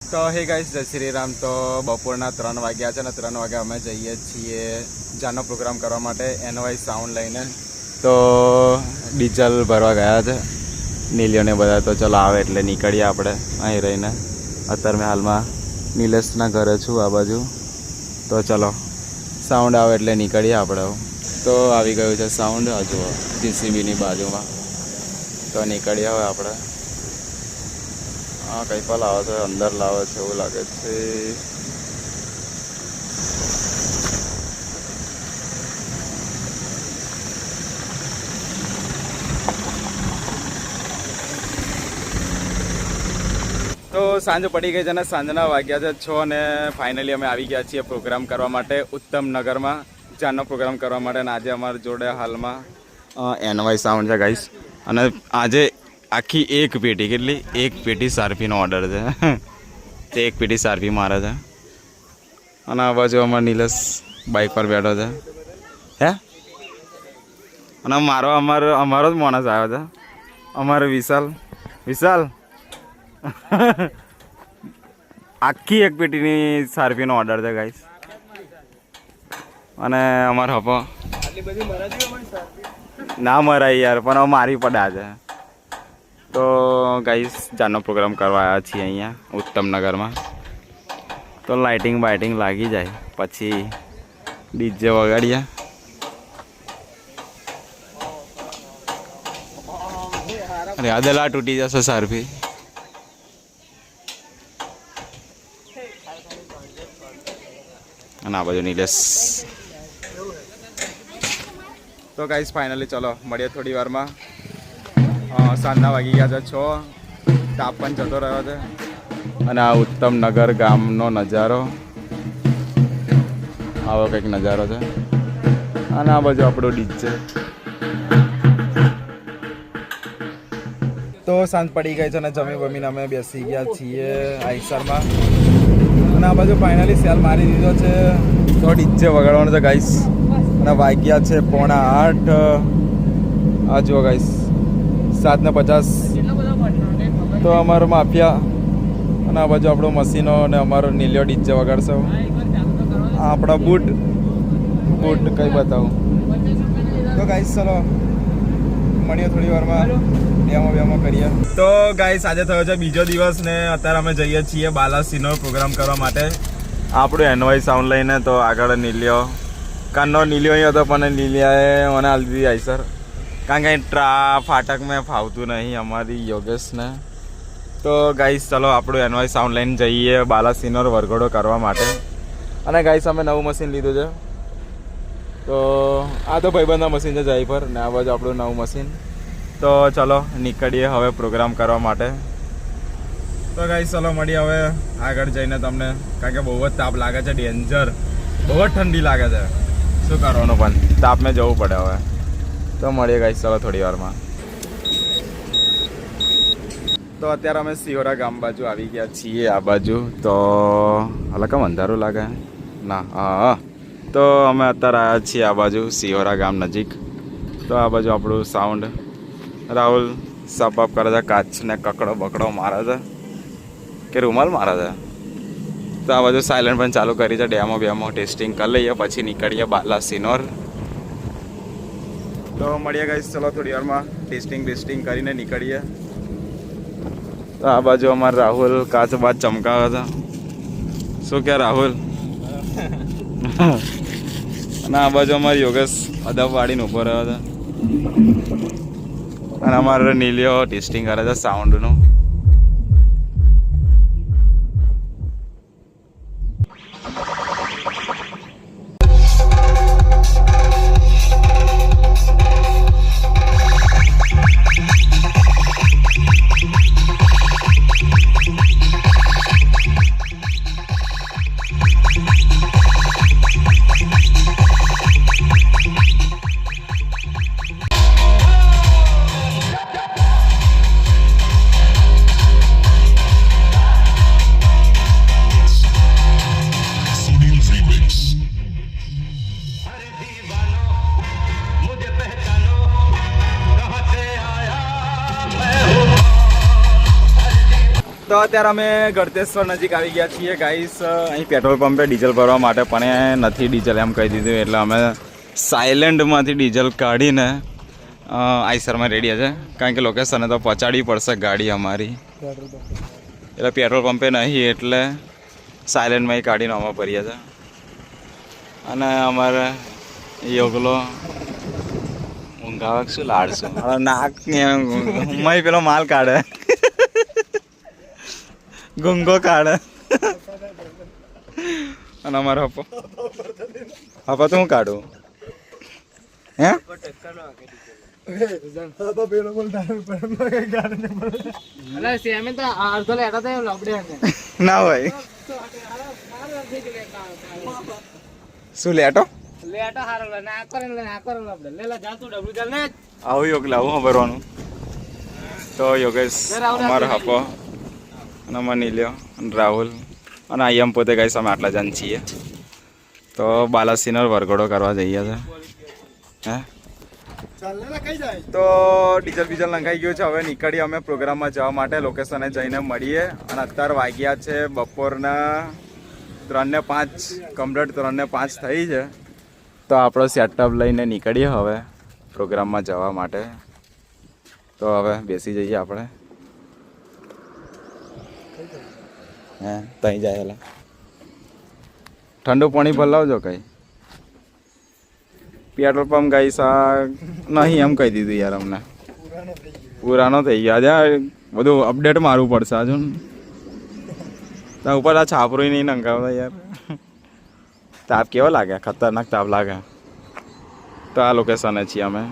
તો હે ગાઈસ જય શ્રી રામ. તો બપોરના 3 વાગ્યા છે ને 3 વાગે અમે જઈએ છીએ જાનો પ્રોગ્રામ કરવા માટે એનવાય સાઉન્ડ લઈને. તો ડીઝલ ભરવા ગયા છે નીલિયોને બધા. તો ચલો આવે એટલે નીકળીએ આપણે અહીં રહીને. અત્યારે મેં હાલમાં નિલેશના ઘરે છું આ બાજુ. તો ચલો સાઉન્ડ આવે એટલે નીકળીએ આપણે. તો આવી ગયું છે સાઉન્ડ હજુ જીસીબીની બાજુમાં. તો નીકળીએ હવે આપણે. હા કંઈ પણ લાવે છે, અંદર લાવે છે એવું લાગે છે. તો સાંજ પડી ગઈ છે અને સાંજના વાગ્યા છે 6 અને ફાઇનલી અમે આવી ગયા છીએ પ્રોગ્રામ કરવા માટે ઉત્તમ નગરમાં, જાનનો પ્રોગ્રામ કરવા માટે. અને આજે અમારી જોડે હાલમાં એનવાય સાઉન્ડ છે ગાઈસ. અને આજે આખી એક પેટી, કેટલી એક પેટી સારફીનો ઓર્ડર છે. તે એક પેટી સારફી મારે છે. અને આ બાજુ અમારો નિલેશ બાઇક પર બેઠો છે. હે અને અમારો જ માણસ આવ્યો છે, અમારો વિશાલ આખી એક પેટીની સારફીનો ઓર્ડર છે ગાઈસ. અને અમારો હપો ના મરાય યાર, પણ હવે મારી પડે આજે. તો ગાઈસ જાનનો પ્રોગ્રામ કરવા આવ્યા છીએ અહીંયા ઉત્તમનગરમાં. તો લાઇટિંગ બાઇટિંગ લાગી જાય પછી ડીજે વગાડીએ. અરે આદલા તૂટી જશે સારફી. અને આ બાજુ નિલેશ. તો ગાઈસ ફાઇનલી ચલો મળીએ થોડી વારમાં. સાંજના વાગી ગયા છે 6. તાપ પણ જતો રહ્યો છે. અને આ ઉત્તમનગર ગામનો નજારો આવો કંઈક નજારો છે. અને આ બાજુ આપણો ડીજે. તો સાંજ પડી ગઈ છે અને જમી બમીને અમે બેસી ગયા છીએ આઈસરમાં. અને આ બાજુ ફાઇનલી સેલ મારી દીધો છે. તો ડીજે વગાડવાનો છે ગાઈસ. અને વાગ્યા છે 7:45. આ જુઓ ગાઈસ 7:50. તો અમારો માફિયા અને આ બાજુ આપણો મશીનો અને અમારો નીલિયો ડીજે વગાડશે. આપણા બૂટ કંઈ બતાવું. તો ગાઈસ ચલો મળીએ થોડી વારમાં, ડેમો કરીએ. તો ગાઈસ આજે થયો છે બીજો દિવસ ને અત્યારે અમે જઈએ છીએ બાલાસિનોર પ્રોગ્રામ કરવા માટે આપણું એનવાય સાઉન્ડ લઈને. તો આગળ નીલિયો કાનનો નીલિયો અહીં હતો, પણ નીલિયાએ મને હાલ દીધી આઈસર, કારણ કે ફાટક મેં ફાવતું નહીં અમારી યોગેશને. તો ગાઈસ ચલો આપણું એનવાય સાઉન્ડ લઈને જઈએ બાલાસિનોર વરઘોડો કરવા માટે. અને ગાઈસ અમે નવું મશીન લીધું છે. તો આ તો ભાઈબંધના મશીન છે જાયફર, ને આ બાજુ આપણું નવું મશીન. તો ચલો નીકળીએ હવે પ્રોગ્રામ કરવા માટે. તો ગાઈસ ચલો મળીએ હવે આગળ જઈને તમને, કારણ કે બહુ જ તાપ લાગે છે, ડેન્જર, બહુ જ ઠંડી લાગે છે. શું કરવાનું, પણ તાપ મેં જવું પડે હવે. તો મળીએ ગાઈસ ચલો થોડી વારમાં. તો અત્યારે અમે સિહોરા ગામ બાજુ આવી ગયા છીએ આ બાજુ. તો કેમ અંધારું લાગે ના. હા તો અમે અત્યારે આવ્યા છીએ આ બાજુ સિહોરા ગામ નજીક. તો આ બાજુ આપણું સાઉન્ડ રાહુલ સપાપ કરે છે, કાચને કકડો બકડો મારે છે કે રૂમાલ મારે છે. તો આ બાજુ સાયલન્ટ પણ ચાલુ કરી છે. ડેમો ટેસ્ટિંગ કરી લઈએ પછી નીકળીએ બાલાસિનોર. તો મળીએ ગાઈસ ચલો થોડી વારમાં, ટેસ્ટિંગ કરીને નીકળીએ. તો આ બાજુ અમારે રાહુલ કાચ બાદ ચમકાવે છે. શું કે રાહુલ? અને આ બાજુ અમારી યોગેશ અદબ વાળીને ઊભો રહ્યો છે. અને અમારો નીલિયો ટેસ્ટિંગ કરે છે સાઉન્ડનું. અત્યારે અમે ગળતેશ્વર નજીક આવી ગયા છીએ ગાઈસ. અહીં પેટ્રોલ પંપે ડીઝલ ભરવા માટે પણ એ નથી ડીઝલ એમ કહી દીધું, એટલે અમે સાયલેન્ટમાંથી ડીઝલ કાઢીને આઈસરમાં રેડી છે, કારણ કે લોકેશને તો પહોંચાડવી પડશે ગાડી અમારી, એટલે પેટ્રોલ પંપે નહીં એટલે સાયલેન્ટમાં કાઢીને અમે ભરીએ છીએ. અને અમારે યોગલો ઊંઘાવક શું લાડશું નાક મય પેલો માલ કાઢે ગુંગો કાઢે. અને અમારે હપો તો હું કાઢું હે ના ભાઈ શું લેટો આવું યોગ લાવું ભરવાનું. તો યોગેશ અમારો હપો અને અમે નીલ્યો અને રાહુલ અને આયમ પોતે ગાઈસ અમે આટલા જણ છીએ. તો બાલાસિનોર વરઘોડો કરવા જઈએ છે. હે તો ડીઝલ બીઝલ નંખાઈ ગયું છે. હવે નીકળીએ અમે પ્રોગ્રામમાં જવા માટે. લોકેશને જઈને મળીએ. અને અત્યારે વાગ્યા છે બપોરના 3:05, કમ્પ્લીટ 3:05 થઈ છે. તો આપણો સેટઅપ લઈને નીકળીએ હવે પ્રોગ્રામમાં જવા માટે. તો હવે બેસી જઈએ આપણે. હે ત્યાં જાય એટલે ઠંડુ પાણી ભલાવજો કંઈ. પેટ્રોલ પંપ ગાઈસ નહીં એમ કહી દીધું યાર, અમને પુરાનો થઈ ગયા છે. બધું અપડેટ મારવું પડશે હજુ. ત્યાં ઉપર આ છાપરું નહીં નંખાવતા યાર. તાપ કેવો લાગે? ખતરનાક તાપ લાગે. તો આ લોકેશને છીએ અમે.